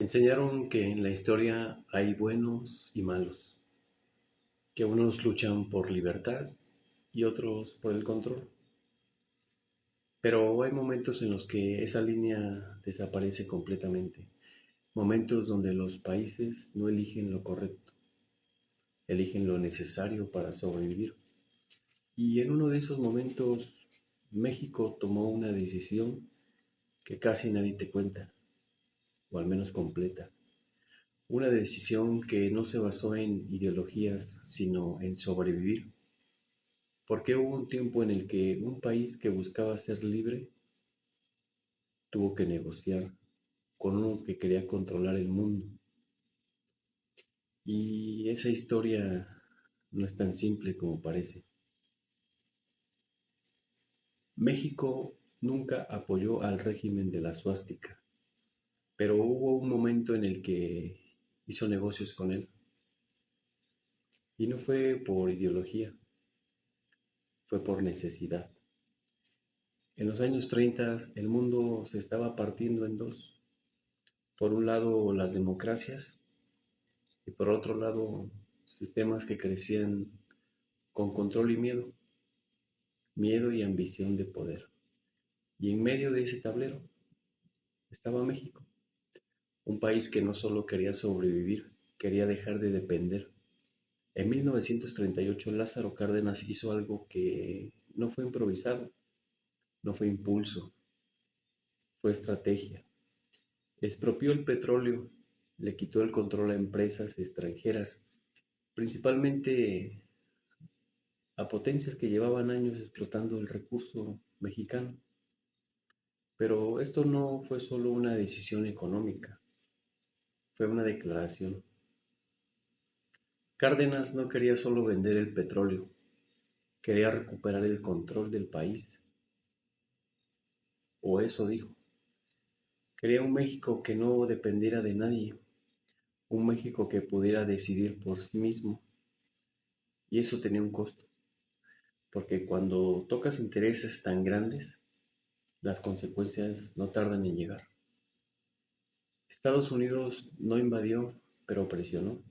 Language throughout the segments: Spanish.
Enseñaron que en la historia hay buenos y malos, que unos luchan por libertad y otros por el control. Pero hay momentos en los que esa línea desaparece completamente, momentos donde los países no eligen lo correcto, eligen lo necesario para sobrevivir. Y en uno de esos momentos, México tomó una decisión que casi nadie te cuenta, o al menos completa. Una decisión que no se basó en ideologías, sino en sobrevivir. Porque hubo un tiempo en el que un país que buscaba ser libre tuvo que negociar con uno que quería controlar el mundo. Y esa historia no es tan simple como parece. México nunca apoyó al régimen de la suástica, pero hubo un momento en el que hizo negocios con él. Y no fue por ideología, fue por necesidad. En los años 30 el mundo se estaba partiendo en dos. Por un lado las democracias y por otro lado sistemas que crecían con control y miedo, miedo y ambición de poder. Y en medio de ese tablero estaba México, un país que no solo quería sobrevivir, quería dejar de depender. En 1938 Lázaro Cárdenas hizo algo que no fue improvisado, no fue impulso, fue estrategia. Expropió el petróleo, le quitó el control a empresas extranjeras, principalmente a potencias que llevaban años explotando el recurso mexicano. Pero esto no fue solo una decisión económica, fue una declaración. Cárdenas no quería solo vender el petróleo, quería recuperar el control del país, o eso dijo. Quería un México que no dependiera de nadie, un México que pudiera decidir por sí mismo, y eso tenía un costo, porque cuando tocas intereses tan grandes, las consecuencias no tardan en llegar. Estados Unidos no invadió, pero presionó.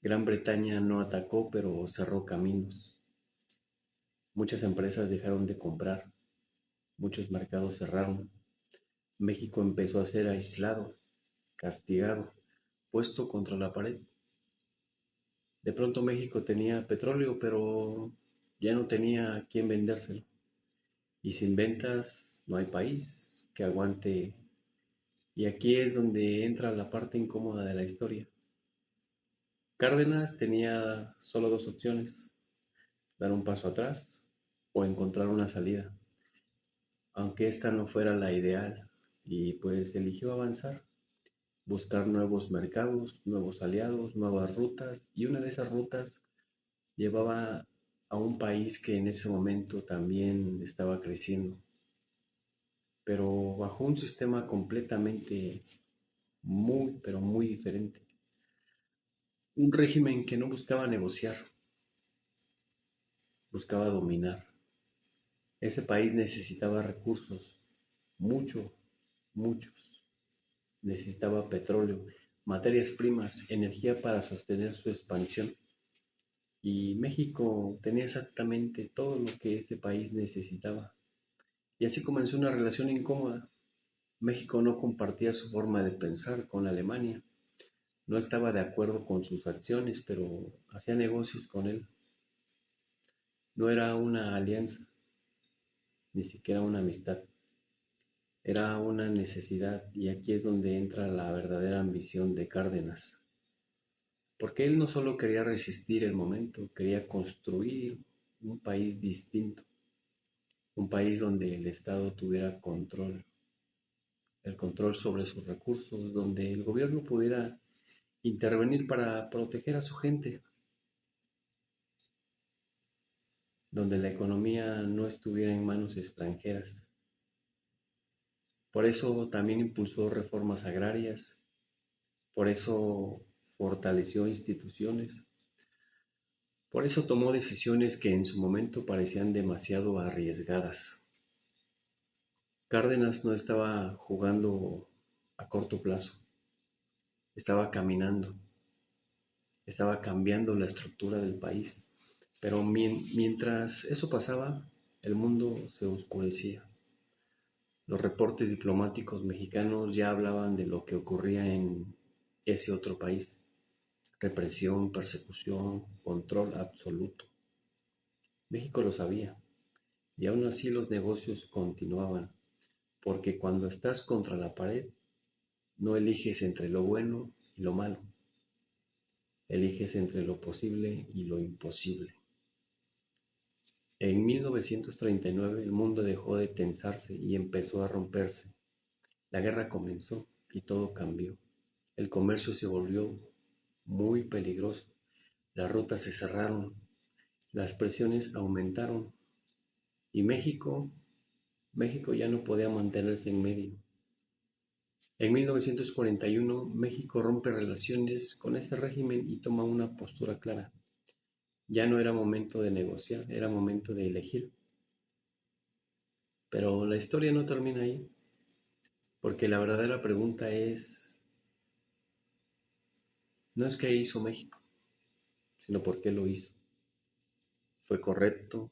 Gran Bretaña no atacó, pero cerró caminos. Muchas empresas dejaron de comprar, muchos mercados cerraron. México empezó a ser aislado, castigado, puesto contra la pared. De pronto México tenía petróleo, pero ya no tenía a quién vendérselo. Y sin ventas no hay país que aguante. Y aquí es donde entra la parte incómoda de la historia. Cárdenas tenía solo dos opciones: dar un paso atrás o encontrar una salida, aunque esta no fuera la ideal, y pues eligió avanzar, buscar nuevos mercados, nuevos aliados, nuevas rutas, y una de esas rutas llevaba a un país que en ese momento también estaba creciendo, pero bajo un sistema completamente muy, pero muy diferente. Un régimen que no buscaba negociar, buscaba dominar. Ese país necesitaba recursos, muchos. Necesitaba petróleo, materias primas, energía para sostener su expansión. Y México tenía exactamente todo lo que ese país necesitaba. Y así comenzó una relación incómoda. México no compartía su forma de pensar con Alemania, no estaba de acuerdo con sus acciones, pero hacía negocios con él. No era una alianza, ni siquiera una amistad. Era una necesidad, y aquí es donde entra la verdadera ambición de Cárdenas. Porque él no solo quería resistir el momento, quería construir un país distinto, un país donde el Estado tuviera control, el control sobre sus recursos, donde el gobierno pudiera intervenir para proteger a su gente, donde la economía no estuviera en manos extranjeras. Por eso también impulsó reformas agrarias, por eso fortaleció instituciones, por eso tomó decisiones que en su momento parecían demasiado arriesgadas. Cárdenas no estaba jugando a corto plazo, estaba caminando, estaba cambiando la estructura del país. Pero mientras eso pasaba, el mundo se oscurecía. Los reportes diplomáticos mexicanos ya hablaban de lo que ocurría en ese otro país. Represión, persecución, control absoluto. México lo sabía, y aún así los negocios continuaban, porque cuando estás contra la pared, no eliges entre lo bueno y lo malo, eliges entre lo posible y lo imposible. En 1939 el mundo dejó de tensarse y empezó a romperse. La guerra comenzó y todo cambió. El comercio se volvió muy peligroso. Las rutas se cerraron, las presiones aumentaron y México ya no podía mantenerse en medio. En 1941, México rompe relaciones con ese régimen y toma una postura clara. Ya no era momento de negociar, era momento de elegir. Pero la historia no termina ahí, porque la verdadera pregunta no es qué hizo México, sino por qué lo hizo. ¿Fue correcto?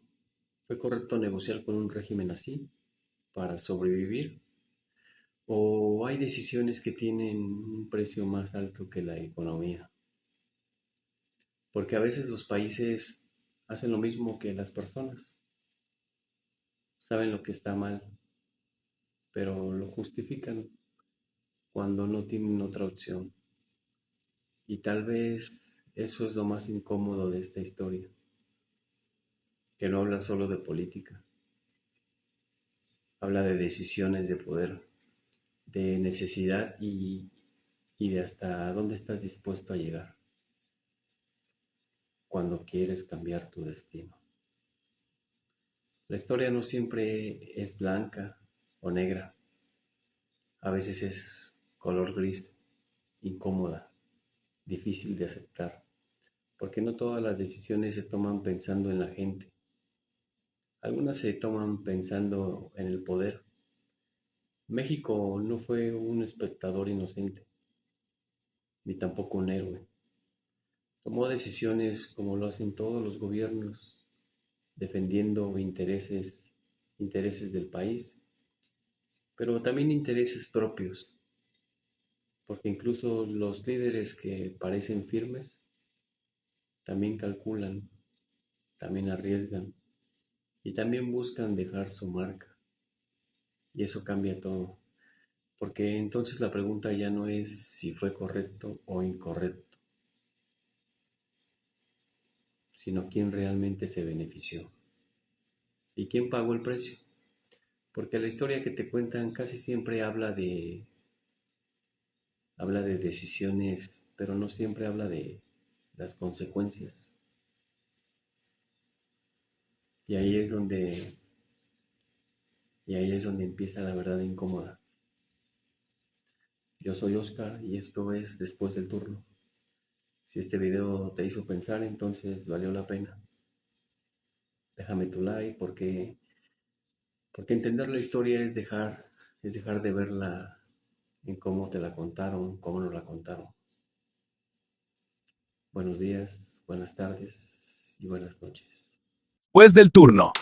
¿Fue correcto negociar con un régimen así para sobrevivir? ¿O hay decisiones que tienen un precio más alto que la economía? Porque a veces los países hacen lo mismo que las personas. Saben lo que está mal, pero lo justifican cuando no tienen otra opción. Y tal vez eso es lo más incómodo de esta historia, que no habla solo de política, habla de decisiones de poder, de necesidad y de hasta dónde estás dispuesto a llegar cuando quieres cambiar tu destino. La historia no siempre es blanca o negra, a veces es color gris, incómoda, difícil de aceptar, porque no todas las decisiones se toman pensando en la gente, algunas se toman pensando en el poder. México no fue un espectador inocente, ni tampoco un héroe. Tomó decisiones como lo hacen todos los gobiernos, defendiendo intereses del país, pero también intereses propios, porque incluso los líderes que parecen firmes también calculan, también arriesgan y también buscan dejar su marca. Y eso cambia todo, porque entonces la pregunta ya no es si fue correcto o incorrecto, sino quién realmente se benefició y quién pagó el precio. Porque la historia que te cuentan casi siempre habla de decisiones, pero no siempre habla de las consecuencias. Y ahí es donde, y ahí es donde empieza la verdad incómoda. Yo soy Oscar y esto es Después del Turno. Si este video te hizo pensar, entonces valió la pena. Déjame tu like porque entender la historia es dejar de verla en cómo te la contaron, cómo nos la contaron. Buenos días, buenas tardes y buenas noches. Después del turno.